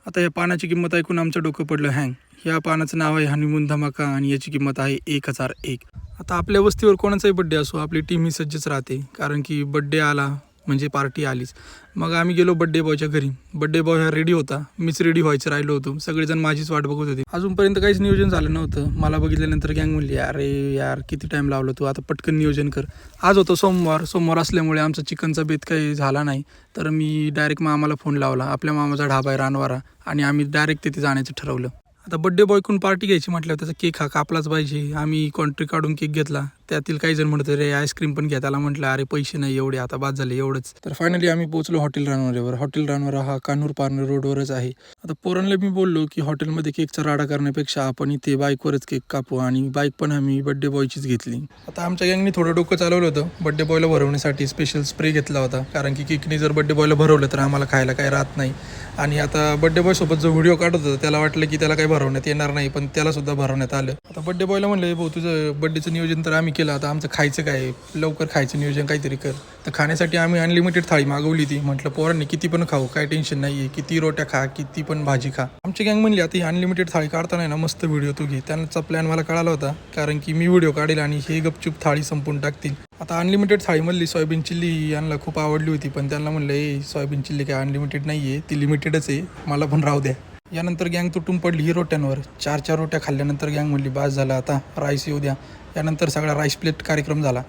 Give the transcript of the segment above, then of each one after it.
आता या पानाची किंमत ऐकून आमचं डोकं पडलं हँग. या पानाचं नाव आहे हनीमून धमाका आणि याची किंमत आहे 1001. आता आपल्या वस्तीवर कोणाचाही बड्डे असो आपली टीम ही सज्जच राहते, कारण की बड्डे आला म्हणजे पार्टी आलीच. मग आम्ही गेलो बड्डे बॉयच्या घरी. बड्डे बॉय हा रेडी होता, मीच रेडी व्हायचं राहिलो होतो. सगळेजण माझीच वाट बघत होते. अजूनपर्यंत काहीच नियोजन झालं नव्हतं. मला बघितल्यानंतर गँग म्हणली, अरे यार किती टाईम लावला तू, आता पटकन नियोजन कर. आज होतं सोमवार असल्यामुळे आमचा चिकनचा बेत काही झाला नाही. तर मी डायरेक्ट मामाला फोन लावला. आपल्या मामाचा ढाबा आहे रानवारा, आणि आम्ही डायरेक्ट तिथे जाण्याचं ठरवलं. आता बड्डे बॉयकडून पार्टी घ्यायची म्हटल्यावर त्याचा केक हा कापलाच पाहिजे. आम्ही कॉन्ट्री काढून केक घेतला. त्यातील काही जण म्हणत रे आईस्क्रीम पण घ्या. त्याला म्हटलं अरे पैसे नाही एवढे, आता बाद झाले एवढंच. तर फायनली आम्ही पोहोचलो हॉटेल रानवाऱ्यावर. हॉटेल रानवारा हा कान्हूर पारनेर रोडवरच आहे. आता पोरांना मी बोललो की हॉटेलमध्ये केकचा राडा करण्यापेक्षा आपण इथे बाईकवरच केक कापू, आणि बाईक पण आम्ही बड्डे बॉयचीच घेतली. आता आमच्या गँगनी थोडं डोकं चालवलं होतं. बड्डे बॉयला भरवण्यासाठी स्पेशल स्प्रे घेतला होता, कारण की केकने जर बड्डे बॉयला भरवलं तर आम्हाला खायला काही राहत नाही. आणि आता बड्डे बॉय सोबत जो व्हिडिओ काढत होता त्याला वाटलं की त्याला काही भरवण्यात येणार नाही, पण त्याला सुद्धा भरवण्यात आलं. आता बड्डे बॉयला म्हणलं भाऊ तुझं बड्डेचं नियोजन तर आम्ही केलं, आता आमचं खायचं काय, लवकर खायचं नियोजन काहीतरी कर. तर खाण्यासाठी आम्ही अनलिमिटेड थाळी मागवली ती. म्हटलं पोरांनी किती पण खाऊ, काय टेन्शन नाही आहे, किती रोट्या खा, किती पण भाजी खा. आमची गँग म्हणली आता ही अनलिमिटेड थाळी काढताना ना मस्त व्हिडिओ तू घे. त्यांचा प्लॅन मला कळाला होता, कारण की मी व्हिडिओ काढेल आणि हे गपचूप थाळी संपून टाकतील. आता अनलिमिटेड थाळीमधली सोयाबीन चिल्ली यांना खूप आवडली होती, पण त्यांना म्हणलं सोयाबीन चिल्ली काय अनलिमिटेड नाही आहे, ती लिमिटेडच आहे, मला पण राहू द्या. यानंतर गँग तुटून पडली ही रोट्यांवर. 4 रोट्या खाल्ल्यानंतर गँग म्हणली बास झाला, आता राईस येऊ द्या. यानंतर सगळा राईस प्लेट कार्यक्रम झाला.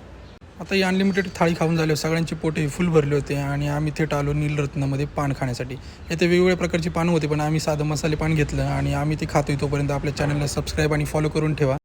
आता ही अनलिमिटेड थाळी खाऊन झाल्यावर सगळ्यांचे पोटे फुल भरले होते, आणि आम्ही थेट आलो नीलरत्नमध्ये पान खाण्यासाठी. येथे वेगवेगळ्या प्रकारची पानं होते, पण आम्ही साधं मसाले पान घेतलं आणि आम्ही ते खातोय. तोपर्यंत आपल्या चॅनलला सबस्क्राईब आणि फॉलो करून ठेवा.